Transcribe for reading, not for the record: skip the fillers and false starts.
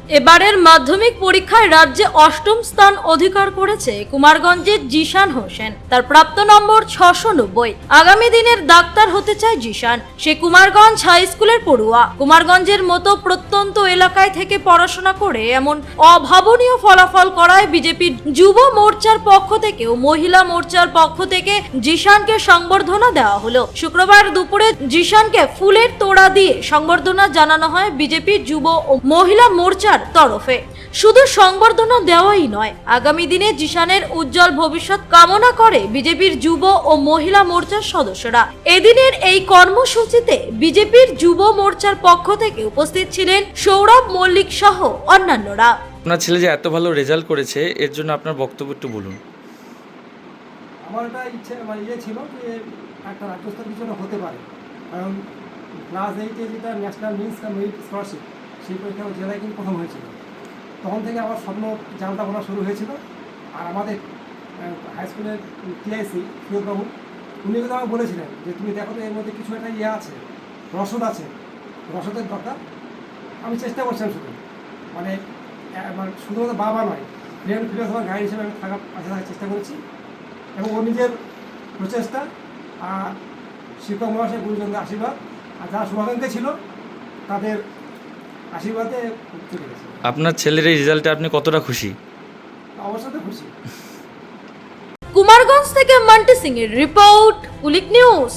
এবারের মাধ্যমিক পরীক্ষায় রাজ্যে অষ্টম স্থান অধিকার করেছে কুমারগঞ্জের জিশান হোসেন। তার প্রাপ্ত নম্বর 690। আগামী দিনের ডাক্তার হতে চায় জিশান। সে কুমারগঞ্জ হাই স্কুলের পড়ুয়া। কুমারগঞ্জের মতো প্রত্যন্ত এলাকায় থেকে পড়াশোনা করে এমন অভাবনীয় ফলাফল করায় বিজেপির যুব মোর্চার পক্ষ থেকেও মহিলা মোর্চার পক্ষ থেকে জিশানকে সংবর্ধনা দেওয়া হলো। শুক্রবার দুপুরে জিশানকে ফুলের তোড়া দিয়ে সংবর্ধনা জানানো হয় বিজেপির যুব ও মহিলা মোর্চার তরফে। শুধু সংবর্ধনা দেওয়াই নয়, আগামী দিনে জিশানের উজ্জ্বল ভবিষ্যৎ কামনা করে বিজেপির যুব ও মহিলা মোর্চার সদস্যরা। এদিনের এই কর্মসূচিতে বিজেপির যুব মোর্চার পক্ষ থেকে উপস্থিত ছিলেন সৌরভ মল্লিক সহ অন্যান্যরা। আপনার ছেলে যে এত ভালো রেজাল্ট করেছে, এর জন্য আপনার বক্তব্য একটু বলুন। আমার একটা ইচ্ছে ছিল যে একটা রাজ্যস্তর কিছু হতে পারে, কারণ ক্লাস 8-এ যেটা ন্যাশনাল মিন্স মেরিট স্কলারশিপ, সেই পরীক্ষা জেলায় কিন্তু প্রথম হয়েছিল। তখন থেকে আমার স্বপ্ন জানতা বলা শুরু হয়েছিল। আর আমাদের হাই স্কুলের টিআইসি ফিরোজবাবু, উনি কিন্তু আমাকে বলেছিলেন যে তুমি দেখো তো এর মধ্যে কিছু একটা আছে, রসদের দরকার। আমি চেষ্টা করছিলাম শুধু, মানে শুধুমাত্র বাবা নয়, ফিরে আমার গাইড হিসেবে আমি থাকার চেষ্টা করেছি। এবং ওর নিজের প্রচেষ্টা আর শিক্ষক মহাশয় গুরুজনদের আশীর্বাদ আর যারা শুভাকাঙ্ক্ষী ছিল তাদের আশীর্বাদে চলে গেছে। আপনার ছেলের এই রেজাল্টে আপনি কতটা খুশি? অবশ্যই খুশি। কুমারগঞ্জ থেকে মান্টি সিং এর রিপোর্ট, কুলিক নিউজ।